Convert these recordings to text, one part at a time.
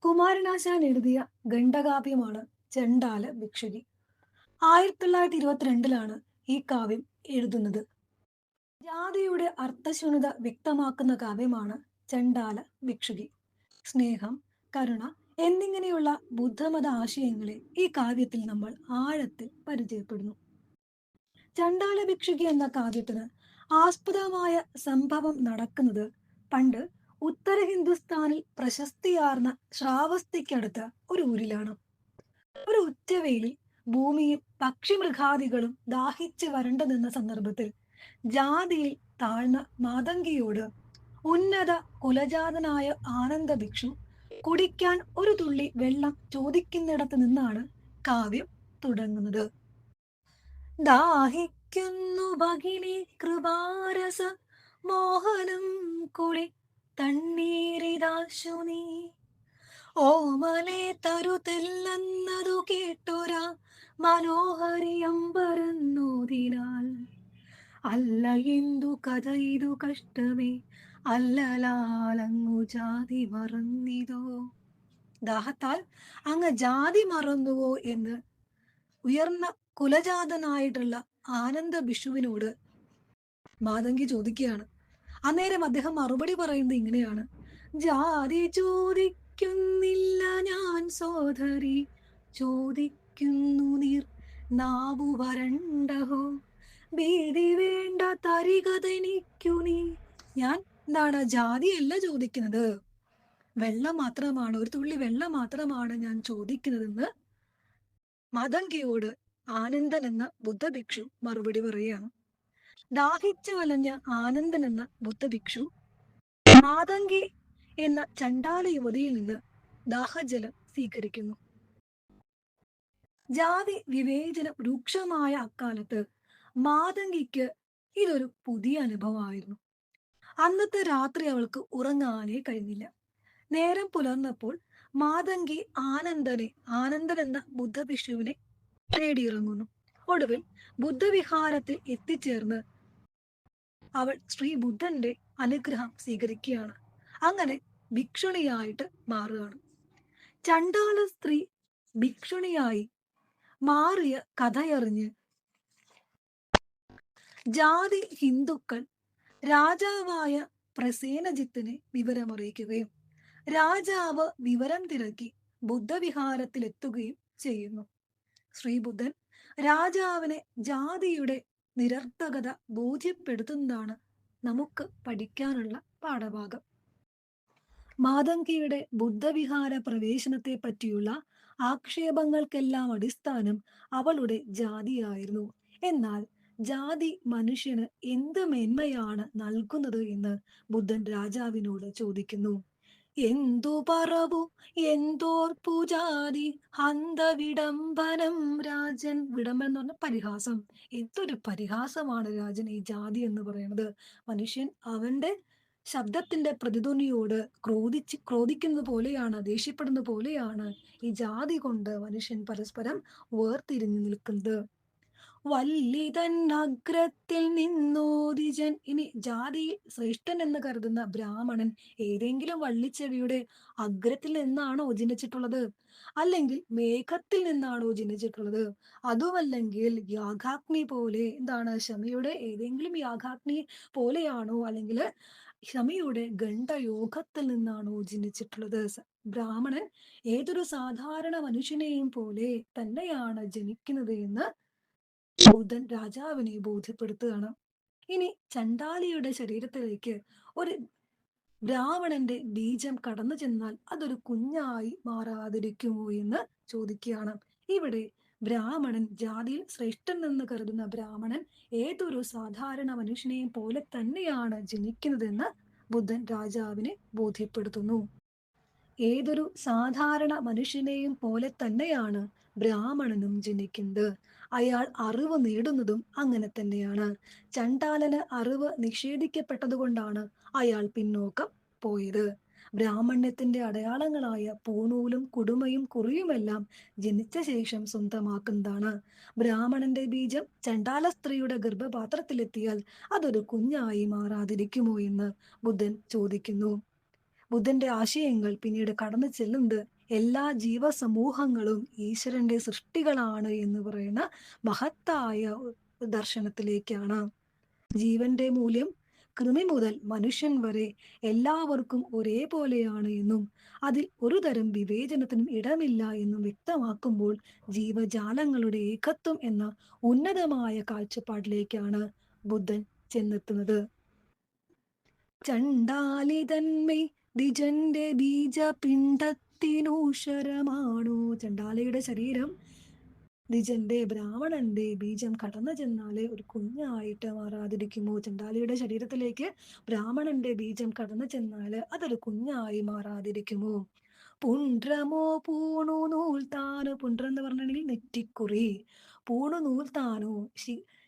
കുമാരനാശാൻ എഴുതിയ ഖണ്ഡകാവ്യമാണ് ചണ്ഡാല ഭിക്ഷുകി. 1922 ഈ കാവ്യം എഴുതുന്നത്. ജാതിയുടെ അർത്ഥശൂന്യത വ്യക്തമാക്കുന്ന കാവ്യമാണ് ചണ്ഡാല ഭിക്ഷുകി. സ്നേഹം, കരുണ എന്നിങ്ങനെയുള്ള ബുദ്ധമത ആശയങ്ങളെ ഈ കാവ്യത്തിൽ നമ്മൾ ആഴത്തിൽ പരിചയപ്പെടുന്നു. ചണ്ഡാല ഭിക്ഷുകി എന്ന കാവ്യത്തിന് ആസ്പദമായ സംഭവം നടക്കുന്നത് പണ്ട് ഉത്തര ഹിന്ദുസ്ഥാനിൽ പ്രശസ്തിയാർന്ന ശ്രാവസ്തിക്കടുത്ത ഒരു ഊരിലാണ്. ഒരു ഉച്ചവെയിലിൽ ഭൂമിയും പക്ഷിമൃഗാദികളും ദാഹിച്ച് വരണ്ടു നിന്ന സന്ദർഭത്തിൽ ജാതിയിൽ താഴ്ന്ന മാതങ്കിയോട് ഉന്നത കുലജാതനായ ആനന്ദ ഭിക്ഷു കുടിക്കാൻ ഒരു തുള്ളി വെള്ളം ചോദിക്കുന്നിടത്ത് നിന്നാണ് കാവ്യം തുടങ്ങുന്നത്. ദാഹിക്കുന്നു ഭഗിനി കൃപാരസ മോഹനം കുളി തണ്ണീരിതാശു നീ ഓമലെ തരുതെല്ലെന്നതു കേട്ടൊരാ മനോഹരിയമ്പരന്നോതിനാൽ അല്ല എന്തു കഥ ഇതു കഷ്ടമേ അല്ലലാലങ്ങു ജാതി മറന്നിതോ. ദാഹത്താൽ അങ്ങ് ജാതി മറന്നുവോ എന്ന് ഉയർന്ന കുലജാതനായിട്ടുള്ള ആനന്ദ ഭിക്ഷുവിനോട് മാതങ്കി ചോദിക്കുകയാണ്. അന്നേരം അദ്ദേഹം മറുപടി പറയുന്നത് ഇങ്ങനെയാണ്: ജാതി ചോദിക്കുന്നില്ല ഞാൻ സോദരി, ചോദിക്കുന്നു നീർ നാവു വരണ്ടഹോ, ഭീതി വേണ്ട തരികതെനിക്കു നീ. ഞാൻ എന്താണ് ജാതിയല്ല ചോദിക്കുന്നത്, വെള്ളം മാത്രമാണ്, ഒരു തുള്ളി വെള്ളം മാത്രമാണ് ഞാൻ ചോദിക്കുന്നതെന്ന് മാതങ്കിയോട് ആനന്ദൻ എന്ന ബുദ്ധഭിക്ഷു മറുപടി പറയുകയാണ്. ദാഹിച്ചു വലഞ്ഞ ആനന്ദൻ എന്ന ബുദ്ധഭിക്ഷു മാതങ്കി എന്ന ചണ്ഡാല യുവതിയിൽ നിന്ന് ദാഹജലം സ്വീകരിക്കുന്നു. ജാതി വിവേചനം രൂക്ഷമായ അക്കാലത്ത് മാതങ്കിക്ക് ഇതൊരു പുതിയ അനുഭവമായിരുന്നു. അന്നത്തെ രാത്രി അവൾക്ക് ഉറങ്ങാനേ കഴിഞ്ഞില്ല. നേരം പുലർന്നപ്പോൾ മാതങ്കി ആനന്ദൻ എന്ന ബുദ്ധഭിക്ഷുവിനെ തേടിയിറങ്ങുന്നു. ഒടുവിൽ ബുദ്ധവിഹാരത്തിൽ എത്തിച്ചേർന്ന് അവൾ ശ്രീ ബുദ്ധന്റെ അനുഗ്രഹം സ്വീകരിക്കുകയാണ്. അങ്ങനെ ഭിക്ഷുണിയായിട്ട് മാറുകയാണ്. ചണ്ഡാല സ്ത്രീ ഭിക്ഷുണിയായി മാറിയ കഥയറിഞ്ഞ് ജാതി ഹിന്ദുക്കൾ രാജാവായ പ്രസേനജിത്തിനെ വിവരമറിയിക്കുകയും രാജാവ് വിവരം തിരക്കി ബുദ്ധവിഹാരത്തിലെത്തുകയും ചെയ്യുന്നു. ശ്രീബുദ്ധൻ രാജാവിനെ ജാതിയുടെ നിരർത്ഥകത ബോധ്യപ്പെടുത്തുന്നതാണ് നമുക്ക് പഠിക്കാനുള്ള പാഠഭാഗം. മാതങ്കിയുടെ ബുദ്ധവിഹാര പ്രവേശനത്തെ പറ്റിയുള്ള ആക്ഷേപങ്ങൾക്കെല്ലാം അടിസ്ഥാനം അവളുടെ ജാതിയായിരുന്നു. എന്നാൽ ജാതി മനുഷ്യന് എന്ത് മേന്മയാണ് നൽകുന്നത് എന്ന് ബുദ്ധൻ രാജാവിനോട് ചോദിക്കുന്നു. എന്തു പറവു എന്തോർപ്പു ജാതി ഹന്ത വിടംബനം രാജൻ. വിടംബനം എന്ന് പറഞ്ഞ പരിഹാസം. എന്തൊരു പരിഹാസമാണ് രാജൻ ഈ ജാതി എന്ന് പറയുന്നത്. മനുഷ്യൻ അവന്റെ ശബ്ദത്തിന്റെ പ്രതിധ്വനിയോട് ക്രോധിക്കുന്നത് പോലെയാണ്, ദേഷ്യപ്പെടുന്ന പോലെയാണ് ഈ ജാതി കൊണ്ട് മനുഷ്യൻ പരസ്പരം വേർതിരിഞ്ഞു നിൽക്കുന്നത്. വല്ലിതൻ അഗ്രത്തിൽ നിന്നോദിജൻ. ഇനി ജാതിയിൽ ശ്രേഷ്ഠൻ എന്ന് കരുതുന്ന ബ്രാഹ്മണൻ ഏതെങ്കിലും വള്ളിച്ചെടിയുടെ അഗ്രത്തിൽ നിന്നാണോ ജനിച്ചിട്ടുള്ളത്, അല്ലെങ്കിൽ മേഘത്തിൽ നിന്നാണോ ജനിച്ചിട്ടുള്ളത്, അതുമല്ലെങ്കിൽ യാഗാഗ്നി പോലെ എന്താണ് ശമിയുടെ ഏതെങ്കിലും യാഗാഗ്നി പോലെയാണോ, അല്ലെങ്കിൽ ശമിയുടെ ഗണ്ഡയോഗത്തിൽ നിന്നാണോ ജനിച്ചിട്ടുള്ളത്? ബ്രാഹ്മണൻ ഏതൊരു സാധാരണ മനുഷ്യനെയും പോലെ തന്നെയാണ് ജനിക്കുന്നത് എന്ന് ബുദ്ധൻ രാജാവിനെ ബോധ്യപ്പെടുത്തുകയാണ്. ഇനി ചണ്ഡാലിയുടെ ശരീരത്തിലേക്ക് ഒരു ബ്രാഹ്മണന്റെ ബീജം കടന്നു ചെന്നാൽ അതൊരു കുഞ്ഞായി മാറാതിരിക്കുമോ എന്ന് ചോദിക്കുകയാണ്. ഇവിടെ ബ്രാഹ്മണൻ, ജാതിയിൽ ശ്രേഷ്ഠൻ എന്ന് കരുതുന്ന ബ്രാഹ്മണൻ ഏതൊരു സാധാരണ മനുഷ്യനെയും പോലെ തന്നെയാണ് ജനിക്കുന്നതെന്ന് ബുദ്ധൻ രാജാവിനെ ബോധ്യപ്പെടുത്തുന്നു. ഏതൊരു സാധാരണ മനുഷ്യനെയും പോലെ തന്നെയാണ് ബ്രാഹ്മണനും ജനിക്കുന്നത്. അയാൾ അറിവ് നേടുന്നതും അങ്ങനെ തന്നെയാണ്. ചണ്ഡാലന് അറിവ് നിഷേധിക്കപ്പെട്ടതുകൊണ്ടാണ് അയാൾ പിന്നോക്കം പോയത്. ബ്രാഹ്മണ്യത്തിന്റെ അടയാളങ്ങളായ പൂണൂലും കുടുമയും കുറിയുമെല്ലാം ജനിച്ച ശേഷം സ്വന്തമാക്കുന്നതാണ്. ബ്രാഹ്മണന്റെ ബീജം ചണ്ഡാല സ്ത്രീയുടെ ഗർഭപാത്രത്തിലെത്തിയാൽ അതൊരു കുഞ്ഞായി മാറാതിരിക്കുമോ എന്ന് ബുദ്ധൻ ചോദിക്കുന്നു. ബുദ്ധന്റെ ആശയങ്ങൾ പിന്നീട് കടന്നു ചെല്ലുന്നത് എല്ലാ ജീവസമൂഹങ്ങളും ഈശ്വരന്റെ സൃഷ്ടികളാണ് എന്ന് പറയുന്ന മഹത്തായ ദർശനത്തിലേക്കാണ്. ജീവന്റെ മൂല്യം കൃമി മുതൽ മനുഷ്യൻ വരെ എല്ലാവർക്കും ഒരേപോലെയാണ് എന്നും അതിൽ ഒരു തരം വിവേചനത്തിനും ഇടമില്ല എന്നും വ്യക്തമാക്കുമ്പോൾ ജീവജാലങ്ങളുടെ ഏകത്വം എന്ന ഉന്നതമായ കാഴ്ചപ്പാടിലേക്കാണ് ബുദ്ധൻ ചെന്നെത്തുന്നത്. ചണ്ടാലിതന്മേ ദ്വിജന്റെ ബീജപിണ്ഡത്തിനൂഷരമാണോ. ചണ്ടാലിയുടെ ശരീരം ദ്വിജന്റെ ബ്രാഹ്മണന്റെ ബീജം കടന്നു ചെന്നാല് ഒരു കുഞ്ഞായിട്ട് മാറാതിരിക്കുമോ. ചണ്ടാലിയുടെ ശരീരത്തിലേക്ക് ബ്രാഹ്മണന്റെ ബീജം കടന്നു ചെന്നാല് അതൊരു കുഞ്ഞായി മാറാതിരിക്കുമോ. പുണ്ട്രമോ പൂണു നൂൽത്താനോ. പുണ്ട്രം എന്ന് പറഞ്ഞിട്ടുണ്ടെങ്കിൽ നെറ്റിക്കുറി. പൂണു നൂൽത്താനോ.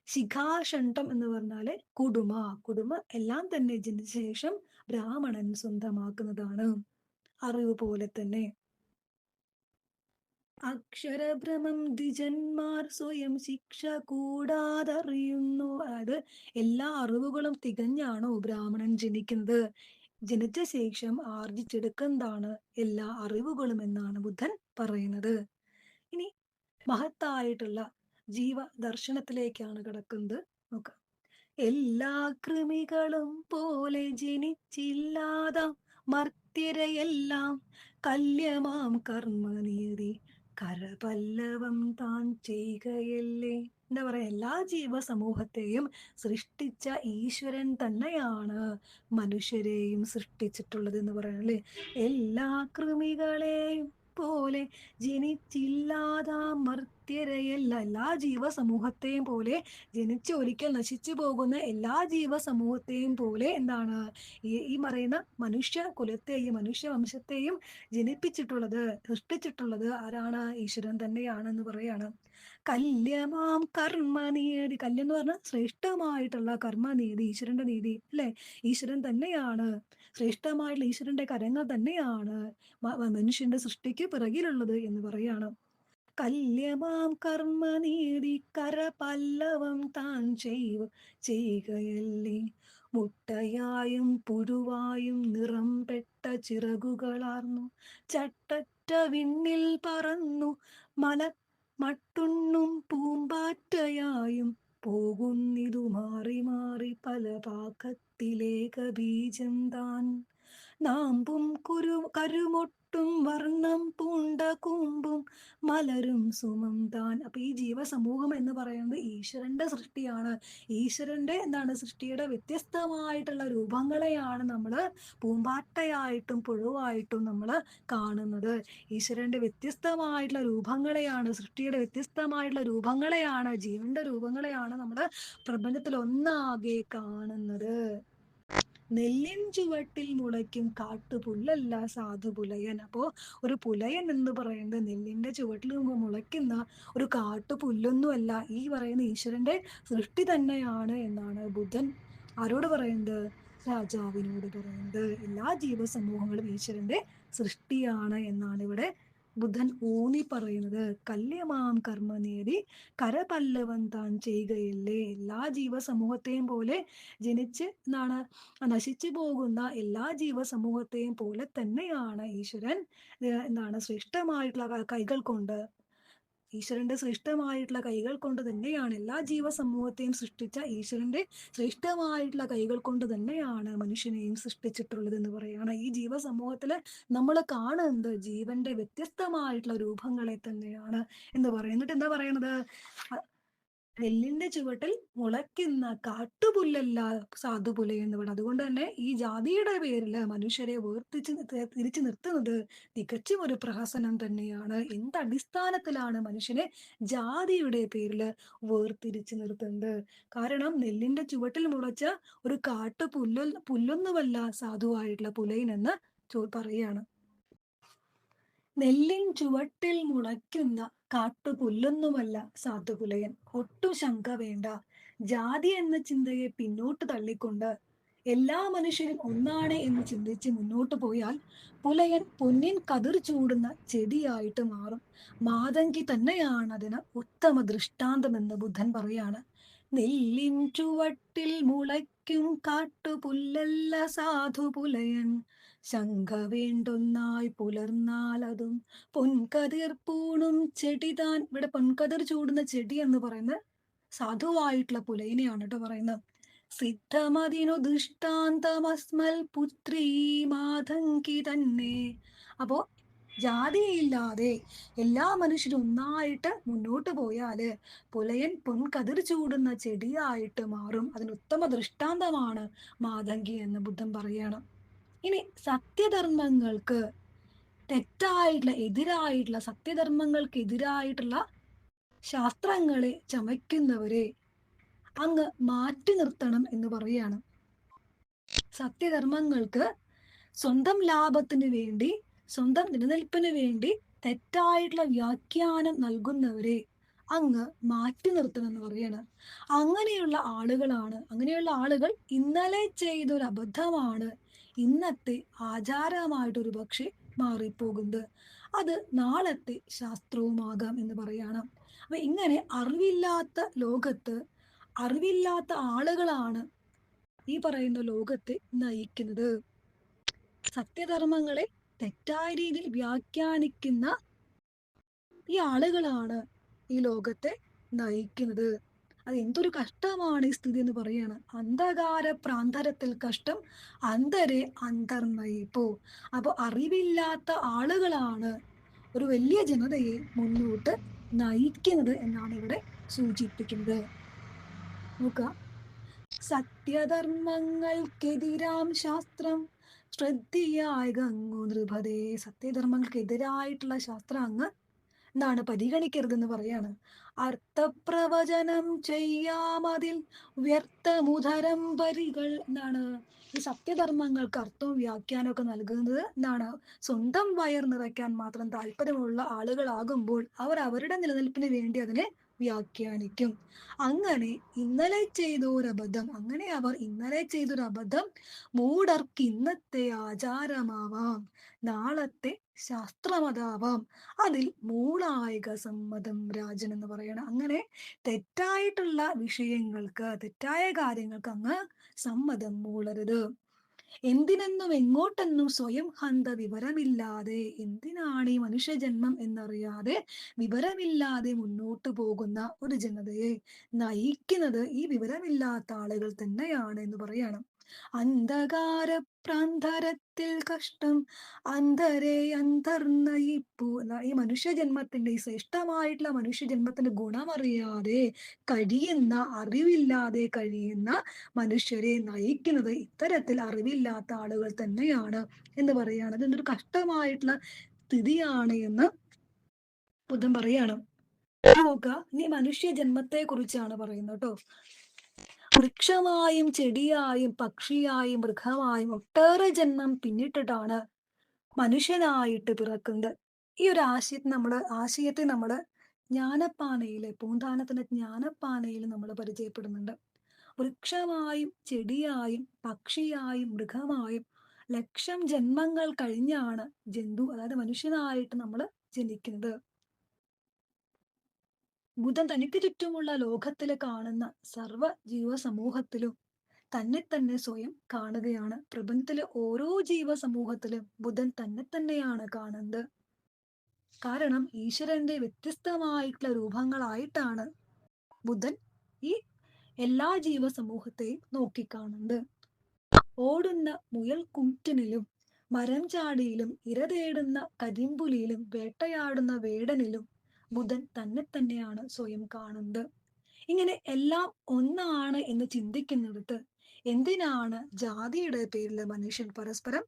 ശിഖാഷണ്ഡം എന്ന് പറഞ്ഞാല് കുടുമ. കുടുമ എല്ലാം തന്നെ ജനിച്ച ശേഷം ബ്രാഹ്മണൻ സ്വന്തമാക്കുന്നതാണ്. അറിവ് പോലെ തന്നെ അക്ഷരഭ്രമം ദ്വിജന്മാർ സ്വയം ശിക്ഷ കൂടാതറിയുന്നു. അതായത് എല്ലാ അറിവുകളും തികഞ്ഞാണോ ബ്രാഹ്മണൻ ജനിക്കുന്നത്. ജനിച്ച ശേഷം ആർജിച്ചെടുക്കുന്നതാണ് എല്ലാ അറിവുകളും എന്നാണ് ബുദ്ധൻ പറയുന്നത്. ഇനി മഹത്തായിട്ടുള്ള ജീവ ദർശനത്തിലേക്കാണ് കിടക്കുന്നത്. നോക്കാം. എല്ലാ കൃമികളും പോലെ ജനിച്ചില്ലാതാം മർത്യരെയെല്ലാം കല്യമാം കർമ്മനീതി കരപല്ലവം താൻ ചെയ്യുകയല്ലേ. എന്താ പറയാ, എല്ലാ ജീവസമൂഹത്തെയും സൃഷ്ടിച്ച ഈശ്വരൻ തന്നെയാണ് മനുഷ്യരെയും സൃഷ്ടിച്ചിട്ടുള്ളത് എന്ന് പറയുന്നത് അല്ലേ. എല്ലാ കൃമികളെയും പോലെ ജനിച്ചില്ലാതാ മർത്യരെയല്ല. എല്ലാ ജീവസമൂഹത്തെയും പോലെ ജനിച്ച് ഒരിക്കൽ നശിച്ചു പോകുന്ന എല്ലാ ജീവസമൂഹത്തെയും പോലെ എന്താണ് ഈ പറയുന്ന മനുഷ്യ കുലത്തെയും മനുഷ്യവംശത്തെയും ജനിപ്പിച്ചിട്ടുള്ളത്, സൃഷ്ടിച്ചിട്ടുള്ളത് ആരാണ്? ഈശ്വരൻ തന്നെയാണെന്ന് പറയാണ്. കല്യമാം കർമ്മനീതി. കല്യം എന്ന് പറഞ്ഞാൽ ശ്രേഷ്ഠമായിട്ടുള്ള കർമ്മനീതി, ഈശ്വരന്റെ നീതി അല്ലെ. ഈശ്വരൻ തന്നെയാണ്, ശ്രേഷ്ഠമായിട്ടുള്ള ഈശ്വരന്റെ കരങ്ങൾ തന്നെയാണ് മനുഷ്യന്റെ സൃഷ്ടിക്ക് പിറകിലുള്ളത് എന്ന് പറയാണ്. കല്യമാം കർമ്മനീതി കരപല്ലവം താൻ ചെയ്യുകയല്ലേ. മുട്ടയായും പുഴുവായും നിറം പെട്ട ചിറകുകളാർന്നു ചട്ടറ്റ വിണ്ണിൽ പറന്നു മല മട്ടുണ്ണും പൂമ്പാറ്റയായും പോകുന്നിതു മാറി മാറി പല പാകത്തിലേക ബീജം താൻ. നാമ്പും കരുമൊട്ടും വർണ്ണം പൂണ്ട കൂമ്പും മലരും സുമം താൻ. അപ്പൊ ഈ ജീവസമൂഹം എന്ന് പറയുന്നത് ഈശ്വരന്റെ സൃഷ്ടിയാണ്. ഈശ്വരന്റെ സൃഷ്ടിയുടെ വ്യത്യസ്തമായിട്ടുള്ള രൂപങ്ങളെയാണ് നമ്മൾ പൂമ്പാറ്റയായിട്ടും പുഴുവായിട്ടും നമ്മൾ കാണുന്നത്. ഈശ്വരന്റെ വ്യത്യസ്തമായിട്ടുള്ള രൂപങ്ങളെയാണ്, സൃഷ്ടിയുടെ വ്യത്യസ്തമായിട്ടുള്ള രൂപങ്ങളെയാണ്, ജീവന്റെ രൂപങ്ങളെയാണ് നമ്മൾ പ്രപഞ്ചത്തിൽ ഒന്നാകെ കാണുന്നത്. നെല്ലിൻ ചുവട്ടിൽ മുളയ്ക്കും കാട്ടുപുല്ലല്ല സാധു പുലയൻ. അപ്പോ ഒരു പുലയൻ എന്ന് പറയുന്നത് നെല്ലിന്റെ ചുവട്ടിൽ മുളയ്ക്കുന്ന ഒരു കാട്ടുപുല്ലൊന്നുമല്ല, ഈ പറയുന്ന ഈശ്വരന്റെ സൃഷ്ടി തന്നെയാണ് എന്നാണ് ബുദ്ധൻ ആരോട് പറയുന്നത്? രാജാവിനോട് പറയുന്നത്. എല്ലാ ജീവസമൂഹങ്ങളും ഈശ്വരന്റെ സൃഷ്ടിയാണ് എന്നാണ് ഇവിടെ ബുദ്ധൻ ഊന്നി പറയുന്നത്. കല്യമാം കർമ്മനീതി കരപല്ലവൻ താൻ ചെയ്യുകയില്ലേ. എല്ലാ ജീവസമൂഹത്തെയും പോലെ ജനിച്ച് നശിച്ചു പോകുന്ന എല്ലാ ജീവസമൂഹത്തെയും പോലെ തന്നെയാണ് ഈശ്വരൻ ശ്രേഷ്ഠമായിട്ടുള്ള കൈകൾ കൊണ്ട്, ഈശ്വരന്റെ ശ്രേഷ്ഠമായിട്ടുള്ള കൈകൾ കൊണ്ട് തന്നെയാണ് എല്ലാ ജീവസമൂഹത്തെയും സൃഷ്ടിച്ച ഈശ്വരന്റെ ശ്രേഷ്ഠമായിട്ടുള്ള കൈകൾ കൊണ്ട് തന്നെയാണ് മനുഷ്യനെയും സൃഷ്ടിച്ചിട്ടുള്ളത് എന്ന് പറയുകയാണ്. ഈ ജീവസമൂഹത്തില് നമ്മൾ കാണുന്നത് ജീവന്റെ വ്യത്യസ്തമായിട്ടുള്ള രൂപങ്ങളെ തന്നെയാണ് എന്ന് പറയും. എന്നിട്ട് എന്താ പറയണത്? നെല്ലിന്റെ ചുവട്ടിൽ മുളയ്ക്കുന്ന കാട്ടുപുല്ലല്ല സാധുപുല എന്ന് പറയുന്നത്. അതുകൊണ്ട് തന്നെ ഈ ജാതിയുടെ പേരിൽ മനുഷ്യരെ തിരിച്ചു നിർത്തുന്നത് തികച്ചും ഒരു പ്രഹസനം തന്നെയാണ്. എന്തടിസ്ഥാനത്തിലാണ് മനുഷ്യനെ ജാതിയുടെ പേരിൽ വേർതിരിച്ചു നിർത്തുന്നത്? കാരണം നെല്ലിന്റെ ചുവട്ടിൽ മുളച്ച ഒരു പുല്ലൊന്നുമല്ല സാധുവായിട്ടുള്ള പുലയൻ എന്ന് പറയാണ്. നെല്ലിൻ ചുവട്ടിൽ മുളയ്ക്കുന്ന കാട്ടുപുല്ലൊന്നുമല്ല സാധുപുലയൻ. ഒട്ടും ശങ്ക വേണ്ട. ജാതി എന്ന ചിന്തയെ പിന്നോട്ട് തള്ളിക്കൊണ്ട് എല്ലാ മനുഷ്യരും ഒന്നാണ് എന്ന് ചിന്തിച്ച് മുന്നോട്ട് പോയാൽ പുലയൻ പൊന്നിൻ കതിർ ചൂടുന്ന ചെടിയായിട്ട് മാറും. മാതങ്കി തന്നെയാണ് അതിന് ഉത്തമ ദൃഷ്ടാന്തമെന്ന് ബുദ്ധൻ പറയാണ്. നെല്ലിൻ ചുവട്ടിൽ മുളയ്ക്കും കാട്ടുപുല്ലല്ല സാധുപുലയൻ ശങ്ക വേണ്ടൊന്നായി പുലർന്നാൽ അതും പൊൻകതിർ പൂണും ചെടിതാൻ. ഇവിടെ പൊൻകതിർ ചൂടുന്ന ചെടി എന്ന് പറയുന്നത് സാധുവായിട്ടുള്ള പുലയിനെയാണ് കേട്ടോ പറയുന്നത്. സിദ്ധമതിനു ദൃഷ്ടാന്തമസ്മൽ പുത്രീ മാതങ്കി തന്നെ. അപ്പോ ജാതിയില്ലാതെ എല്ലാ മനുഷ്യരും ഒന്നായിട്ട് മുന്നോട്ട് പോയാല് പുലയൻ പൊൻകതിർ ചൂടുന്ന ചെടിയായിട്ട് മാറും. അതിന് ഉത്തമ ദൃഷ്ടാന്തമാണ് മാതങ്കി എന്ന് ബുദ്ധൻ പറയാണ്. ഇനി സത്യധർമ്മങ്ങൾക്ക് എതിരായിട്ടുള്ള സത്യധർമ്മങ്ങൾക്ക് എതിരായിട്ടുള്ള ശാസ്ത്രങ്ങളെ ചമയ്ക്കുന്നവരെ അങ്ങ് മാറ്റി നിർത്തണം എന്ന് പറയാണ്. സത്യധർമ്മങ്ങൾക്ക് സ്വന്തം ലാഭത്തിന് വേണ്ടി, സ്വന്തം നിലനിൽപ്പിന് വേണ്ടി തെറ്റായിട്ടുള്ള വ്യാഖ്യാനം നൽകുന്നവരെ അങ്ങ് മാറ്റി നിർത്തണം എന്ന് പറയാണ്. അങ്ങനെയുള്ള ആളുകൾ ഇന്നലെ ചെയ്തൊരു അബദ്ധമാണ് ഇന്നത്തെ ആചാരമായിട്ടൊരു പക്ഷെ മാറിപ്പോകുന്നത്. അത് നാളത്തെ ശാസ്ത്രവുമാകാം എന്ന് പറയാണ്. അപ്പൊ ഇങ്ങനെ അറിവില്ലാത്ത ലോകത്ത് അറിവില്ലാത്ത ആളുകളാണ് ഈ പറയുന്ന ലോകത്തെ നയിക്കുന്നത്. സത്യധർമ്മങ്ങളെ തെറ്റായ രീതിയിൽ വ്യാഖ്യാനിക്കുന്ന ഈ ആളുകളാണ് ഈ ലോകത്തെ നയിക്കുന്നത്. അത് എന്തൊരു കഷ്ടമാണ് ഈ സ്ഥിതി എന്ന് പറയാണ്. അന്ധകാര പ്രാന്തരത്തിൽ കഷ്ടം അന്ധരെ അന്തർനയിപ്പോ. അപ്പൊ അറിവില്ലാത്ത ആളുകളാണ് ഒരു വലിയ ജനതയെ മുന്നോട്ട് നയിക്കുന്നത് എന്നാണ് ഇവിടെ സൂചിപ്പിക്കുന്നത്. നോക്കുക, സത്യധർമ്മങ്ങൾക്കെതിരാം ശാസ്ത്രം ശ്രദ്ധയായ ഗംഗു നൃപതേ. സത്യധർമ്മങ്ങൾക്കെതിരായിട്ടുള്ള ശാസ്ത്രം അങ്ങ് എന്താണ് പരിഗണിക്കരുതെന്ന് പറയാണ്. അർത്ഥപ്രവചനം ചെയ്യാമതിൽ വ്യർത്ഥമുദരം വരികൾ. എന്താണ് ഈ സത്യധർമ്മങ്ങൾക്ക് അർത്ഥവും വ്യാഖ്യാനമൊക്കെ നൽകുന്നത് എന്താണ് സ്വന്തം വയർ നിറയ്ക്കാൻ മാത്രം താല്പര്യമുള്ള ആളുകളാകുമ്പോൾ അവർ അവരുടെ നിലനിൽപ്പിന് വേണ്ടി അതിനെ വ്യാഖ്യാനിക്കും. അങ്ങനെ അവർ ഇന്നലെ ചെയ്തൊരു അബദ്ധം മൂഢർക്ക് ഇന്നത്തെ ആചാരമാവാം, നാളത്തെ ശാസ്ത്രമതാവാം, അതിൽ മൂളായിക സമ്മതം രാജൻ എന്ന് പറയണം. അങ്ങനെ തെറ്റായിട്ടുള്ള വിഷയങ്ങൾക്ക്, തെറ്റായ കാര്യങ്ങൾക്ക് അങ്ങ് സമ്മതം മൂളരുത്. എന്തിനെന്നും എങ്ങോട്ടെന്നും സ്വയം ഹന്ത വിവരമില്ലാതെ, എന്തിനാണ് ഈ മനുഷ്യജന്മം എന്നറിയാതെ വിവരമില്ലാതെ മുന്നോട്ട് പോകുന്ന ഒരു ജനതയെ നയിക്കുന്നത് ഈ വിവരമില്ലാത്ത ആളുകൾ തന്നെയാണ് എന്ന് പറയാണ്. അന്ധകാര പ്രാന്തരത്തിൽ കഷ്ടം അന്ധരെ അന്തർനയിപ്പു. ഈ മനുഷ്യജന്മത്തിന്റെ, ഈ ശ്രേഷ്ഠമായിട്ടുള്ള മനുഷ്യജന്മത്തിന്റെ ഗുണമറിയാതെ കഴിയുന്ന, അറിവില്ലാതെ കഴിയുന്ന മനുഷ്യരെ നയിക്കുന്നത് ഇത്തരത്തിൽ അറിവില്ലാത്ത ആളുകൾ തന്നെയാണ് എന്ന് പറയാണ്. അതെന്തൊരു കഷ്ടമായിട്ടുള്ള സ്ഥിതിയാണ് എന്ന് ബുദ്ധൻ പറയാണ്. നോക്കുക, ഇനി മനുഷ്യ ജന്മത്തെ കുറിച്ചാണ് പറയുന്നത് കേട്ടോ. വൃക്ഷമായും ചെടിയായും പക്ഷിയായും മൃഗമായും ഒട്ടേറെ ജന്മം പിന്നിട്ടിട്ടാണ് മനുഷ്യനായിട്ട് പിറക്കുന്നത്. ഈ ഒരു ആശയത്തെ നമ്മള് ജ്ഞാനപ്പാനയിലെ, പൂന്താനത്തിന്റെ ജ്ഞാനപ്പാനയിൽ നമ്മൾ പരിചയപ്പെടുന്നുണ്ട്. വൃക്ഷമായും ചെടിയായും പക്ഷിയായും മൃഗമായും ലക്ഷം ജന്മങ്ങൾ കഴിഞ്ഞാണ് അതായത് മനുഷ്യനായിട്ട് നമ്മൾ ജനിക്കുന്നത്. ബുദ്ധൻ തനിക്ക് ചുറ്റുമുള്ള ലോകത്തിൽ കാണുന്ന സർവ്വ ജീവസമൂഹത്തിലും തന്നെ സ്വയം കാണുകയാണ്. പ്രപഞ്ചത്തിലെ ഓരോ ജീവസമൂഹത്തിലും ബുദ്ധൻ തന്നെയാണ് കാണുന്നത്. കാരണം ഈശ്വരന്റെ വ്യത്യസ്തമായിട്ടുള്ള രൂപങ്ങളായിട്ടാണ് ബുദ്ധൻ ഈ എല്ലാ ജീവസമൂഹത്തെയും നോക്കിക്കാണുന്നത്. ഓടുന്ന മുയൽക്കൂറ്റനിലും, മരം ചാടിയിലും, ഇരതേടുന്ന കരിമ്പുലിയിലും, വേട്ടയാടുന്ന വേടനിലും ബുദ്ധൻ തന്നെയാണ് സ്വയം കാണുന്നത്. ഇങ്ങനെ എല്ലാം ഒന്നാണ് എന്ന് ചിന്തിക്കുന്നിടത്ത് എന്തിനാണ് ജാതിയുടെ പേരിൽ മനുഷ്യൻ പരസ്പരം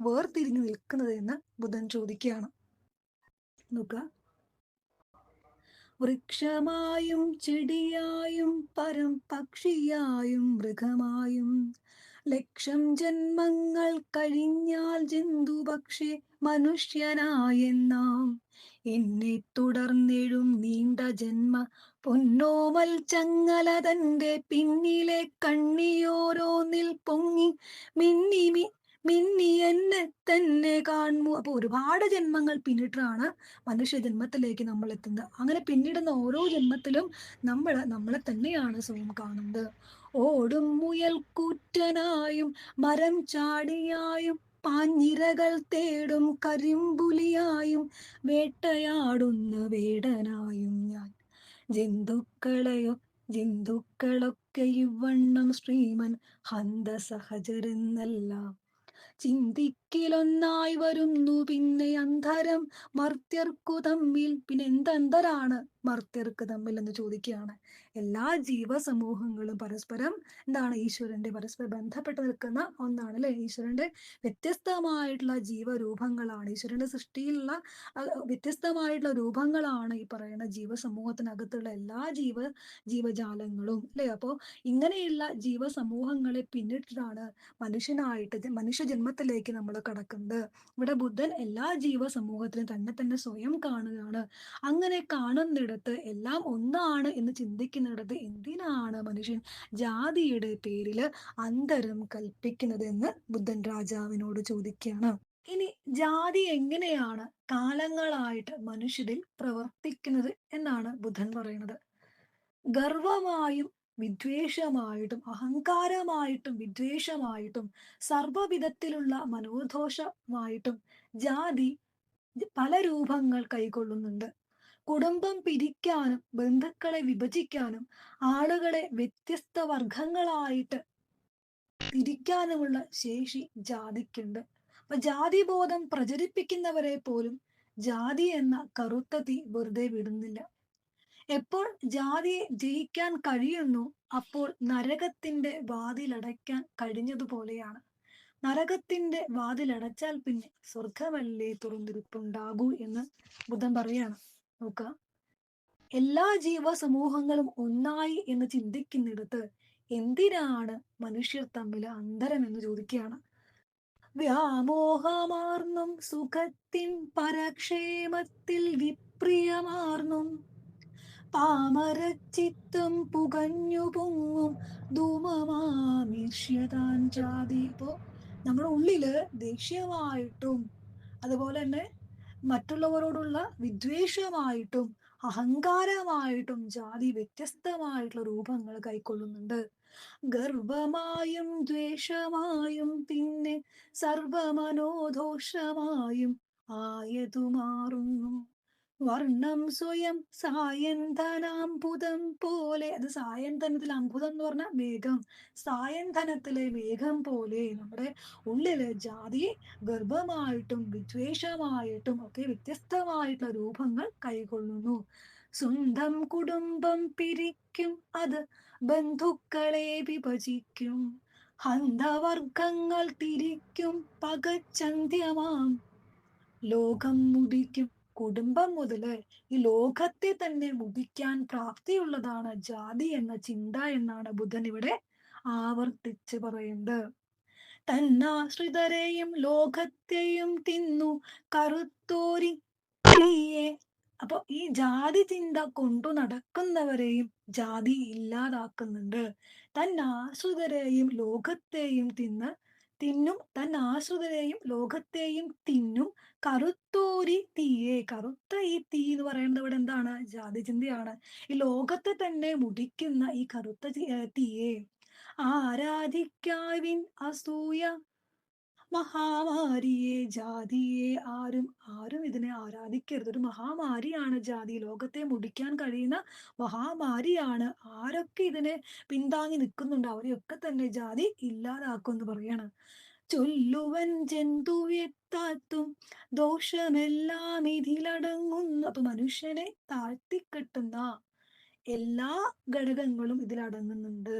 വേർതിരിഞ്ഞു നിൽക്കുന്നത് എന്ന് ബുദ്ധൻ ചോദിക്കുകയാണ്. നോക്കുക, വൃക്ഷമായും ചെടിയായും പരം പക്ഷിയായും മൃഗമായും ലക്ഷം ജന്മങ്ങൾ കഴിഞ്ഞാൽ ജന്തുപക്ഷി മനുഷ്യനായെന്നാം എന്നെ തുടർന്നെഴും നീണ്ട ജന്മ പൊന്നോമൽ ചങ്ങല തന്റെ പിന്നിലെ കണ്ണിയോരോന്നിൽ പൊങ്ങി മിന്നി മിന്നി എന്നെ തന്നെ കാണുമോ. അപ്പൊ ഒരുപാട് ജന്മങ്ങൾ പിന്നിട്ടാണ് മനുഷ്യജന്മത്തിലേക്ക് നമ്മൾ എത്തുന്നത്. അങ്ങനെ പിന്നിടുന്ന ഓരോ ജന്മത്തിലും നമ്മളെ തന്നെയാണ് സ്വയം കാണുന്നത്. ഓടും മുയൽ കൂറ്റനായും മരം ചാടിയായും പാഞ്ഞിരകൾ തേടും കരിമ്പുലിയായും വേട്ടയാടുന്ന വേടനായും ഞാൻ ജന്തുക്കളെയോ ജന്തുക്കളൊക്കെ ഇവണ്ണം ശ്രീമൻ ഹന്ത സഹചരെന്നല്ല ചിന്തിക്കിലൊന്നായി വരുന്നു പിന്നെ അന്തരം മർത്യർക്കു തമ്മിൽ. പിന്നെ എന്തന്തരാണ് മർത്യർക്ക് തമ്മിൽ എന്ന് ചോദിക്കുകയാണ്. എല്ലാ ജീവസമൂഹങ്ങളും പരസ്പരം എന്താണ് ഈശ്വരന്റെ പരസ്പരം ബന്ധപ്പെട്ട് നിൽക്കുന്ന ഒന്നാണ് അല്ലെ. ഈശ്വരന്റെ വ്യത്യസ്തമായിട്ടുള്ള ജീവരൂപങ്ങളാണ്, ഈശ്വരന്റെ സൃഷ്ടിയിലുള്ള വ്യത്യസ്തമായിട്ടുള്ള രൂപങ്ങളാണ് ഈ പറയുന്ന ജീവസമൂഹത്തിനകത്തുള്ള എല്ലാ ജീവജാലങ്ങളും അല്ലെ. അപ്പോൾ ഇങ്ങനെയുള്ള ജീവസമൂഹങ്ങളെ പിന്നിട്ടിട്ടാണ് മനുഷ്യ ജന്മത്തിലേക്ക് നമ്മൾ കടക്കുന്നത്. ഇവിടെ ബുദ്ധൻ എല്ലാ ജീവസമൂഹത്തിലും തന്നെ തന്നെ സ്വയം കാണുകയാണ്. അങ്ങനെ കാണുന്നിടത്ത് എല്ലാം ഒന്നാണ് എന്ന് ചിന്തിക്കുന്നിടത്ത് എന്തിനാണ് മനുഷ്യൻ ജാതിയുടെ പേരിൽ അന്തരം കൽപ്പിക്കുന്നത് എന്ന് ബുദ്ധൻ രാജാവിനോട് ചോദിക്കുകയാണ്. ഇനി ജാതി എങ്ങനെയാണ് കാലങ്ങളായിട്ട് മനുഷ്യരിൽ പ്രവർത്തിക്കുന്നത് എന്നാണ് ബുദ്ധൻ പറയുന്നത്. ഗർവമായും വിദ്വേഷമായിട്ടും അഹങ്കാരമായിട്ടും വിദ്വേഷമായിട്ടും സർവ്വവിധത്തിലുള്ള മനോദോഷമായിട്ടും ജാതി പല രൂപങ്ങൾ കൈക്കൊള്ളുന്നുണ്ട്. കുടുംബം പിരിക്കാനും ബന്ധുക്കളെ വിഭജിക്കാനും ആളുകളെ വ്യത്യസ്ത വർഗങ്ങളായിട്ട് തിരിക്കാനുമുള്ള ശേഷി ജാതിക്കുണ്ട്. അപ്പൊ ജാതിബോധം പ്രചരിപ്പിക്കുന്നവരെ പോലും ജാതി എന്ന കറുത്ത തീ വെറുതെ വിടുന്നില്ല. എപ്പോൾ ജാതിയെ ജയിക്കാൻ കഴിയുന്നു അപ്പോൾ നരകത്തിന്റെ വാതിലടയ്ക്കാൻ കഴിഞ്ഞതുപോലെയാണ്. നരകത്തിന്റെ വാതിലടച്ചാൽ പിന്നെ സ്വർഗമല്ലേ തുറന്നിരിപ്പുണ്ടാകൂ എന്ന് ബുദ്ധൻ പറയാണ്. നോക്കുക, എല്ലാ ജീവസമൂഹങ്ങളും ഒന്നായി എന്ന് ചിന്തിക്കുന്നിടത്ത് എന്തിനാണ് മനുഷ്യർ തമ്മിൽ അന്തരം എന്ന് ചോദിക്കുകയാണ്. വ്യാമോഹമാർന്നും സുഖത്തിൻ പരക്ഷേമത്തിൽ വിപ്രിയമാർന്നും പാമരച്ചിത്തം പുകഞ്ഞു പൊങ്ങും ധൂമമാമിഷ്യതാൻ ജാതി. ഇപ്പോ നമ്മുടെ ഉള്ളില് ദേഷ്യമായിട്ടും അതുപോലെ തന്നെ മറ്റുള്ളവരോടുള്ള വിദ്വേഷമായിട്ടും അഹങ്കാരമായിട്ടും ജാതി വ്യത്യസ്തമായിട്ടുള്ള രൂപങ്ങൾ കൈക്കൊള്ളുന്നുണ്ട്. ഗർവമായും ദ്വേഷമായും പിന്നെ സർവമനോദോഷമായും ആയതു മാറുന്നു വർണ്ണം സ്വയം സായന്തനാംബുധം പോലെ. അത് സായന്തനത്തിൽ അംബുധം എന്ന് പറഞ്ഞാൽ മേഘം, സായന്തനത്തിലെ മേഘം പോലെ നമ്മുടെ ഉള്ളില് ജാതി ഗർഭമായിട്ടും വിദ്വേഷമായിട്ടും ഒക്കെ വ്യത്യസ്തമായിട്ടുള്ള രൂപങ്ങൾ കൈകൊള്ളുന്നു. സ്വന്തം കുടുംബം പിരിക്കും, അത് ബന്ധുക്കളെ വിഭജിക്കും, ഹന്തവർഗങ്ങൾ തിരിക്കും, പകച്ചന്ത്യമാം ലോകം മുടിക്കും. കുടുംബം മുതല് ഈ ലോകത്തെ തന്നെ മുടിക്കാൻ പ്രാപ്തിയുള്ളതാണ് ജാതി എന്ന ചിന്ത എന്നാണ് ബുദ്ധൻ ഇവിടെ ആവർത്തിച്ച് പറയുന്നത്. തന്നാശ്രിതരെയും ലോകത്തെയും തിന്നു കറുത്തോരി തീയെ. അപ്പൊ ഈ ജാതി ചിന്ത കൊണ്ടു നടക്കുന്നവരെയും ജാതി ഇല്ലാതാക്കുന്നുണ്ട്. തന്നാശ്രിതരെയും ലോകത്തെയും തിന്നും തന്നാശ്രിതരെയും ലോകത്തെയും തിന്നും കറുത്തോരി തീയെ. കറുത്ത ഈ തീ എന്ന് പറയുന്നത് ഇവിടെ എന്താണ്? ജാതി ചിന്തയാണ്. ഈ ലോകത്തെ തന്നെ മുടിക്കുന്ന ഈ കറുത്ത തീയെ ആരാധിക്കാവിൻ അസൂയ മഹാമാരിയെ. ജാതിയെ ആരും ഇതിനെ ആരാധിക്കരുത്. ഒരു മഹാമാരിയാണ് ജാതി, ലോകത്തെ മുടിക്കാൻ കഴിയുന്ന മഹാമാരിയാണ്. ആരൊക്കെ ഇതിനെ പിന്താങ്ങി നിൽക്കുന്നുണ്ട് അവരെയൊക്കെ തന്നെ ജാതി ഇല്ലാതാക്കുമെന്ന് പറയാണ്. ചൊല്ലുവൻ ജന്തുവെത്താത്തും ദോഷമെല്ലാം ഇതിലടങ്ങുന്നു. അപ്പൊ മനുഷ്യനെ താഴ്ത്തിക്കെട്ടുന്ന എല്ലാ ഘടകങ്ങളും ഇതിലടങ്ങുന്നുണ്ട്.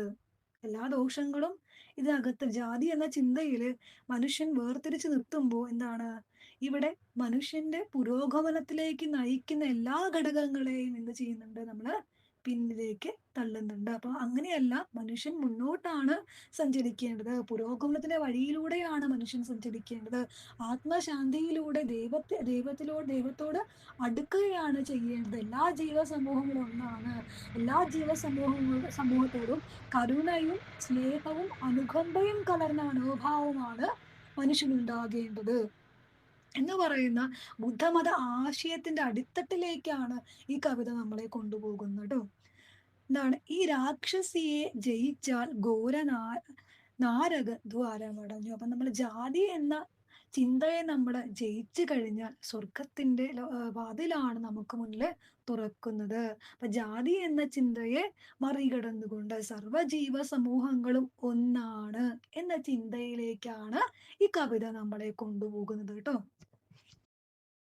എല്ലാ ദോഷങ്ങളും ഇതിനകത്ത്. ജാതി എന്ന ചിന്തയില് മനുഷ്യൻ വേർതിരിച്ച് നിർത്തുമ്പോൾ എന്താണ് ഇവിടെ മനുഷ്യന്റെ പുരോഗമനത്തിലേക്ക് നയിക്കുന്ന എല്ലാ ഘടകങ്ങളെയും എന്ത് ചെയ്യുന്നുണ്ട്? നമ്മള് പിന്നിലേക്ക് തള്ളുന്നുണ്ട്. അപ്പൊ അങ്ങനെയല്ല, മനുഷ്യൻ മുന്നോട്ടാണ് സഞ്ചരിക്കേണ്ടത്. പുരോഗമനത്തിന്റെ വഴിയിലൂടെയാണ് മനുഷ്യൻ സഞ്ചരിക്കേണ്ടത്. ആത്മശാന്തിയിലൂടെ ദൈവത്തോട് അടുക്കുകയാണ് ചെയ്യേണ്ടത്. എല്ലാ ജീവസമൂഹങ്ങളും ഒന്നാണ്. എല്ലാ സമൂഹത്തോടും കരുണയും സ്നേഹവും അനുകമ്പയും കലർന്ന മനോഭാവമാണ് മനുഷ്യനുണ്ടാകേണ്ടത് എന്ന് പറയുന്ന ബുദ്ധമത ആശയത്തിന്റെ അടിത്തട്ടിലേക്കാണ് ഈ കവിത നമ്മളെ കൊണ്ടുപോകുന്നത്. എന്താണ്? ഈ രാക്ഷസിയെ ജയിച്ചാൽ ഘോര നാരക ദ്വാരമടഞ്ഞു. അപ്പൊ നമ്മൾ ജാതി എന്ന ചിന്തയെ നമ്മൾ ജയിച്ചു കഴിഞ്ഞാൽ സ്വർഗത്തിന്റെ വാതിലാണ് നമുക്ക് മുന്നിൽ തുറക്കുന്നത്. അപ്പൊ ജാതി എന്ന ചിന്തയെ മറികടന്നുകൊണ്ട് സർവ്വജീവ സമൂഹങ്ങളും ഒന്നാണ് എന്ന ചിന്തയിലേക്കാണ് ഈ കവിത നമ്മളെ കൊണ്ടുപോകുന്നത് കേട്ടോ.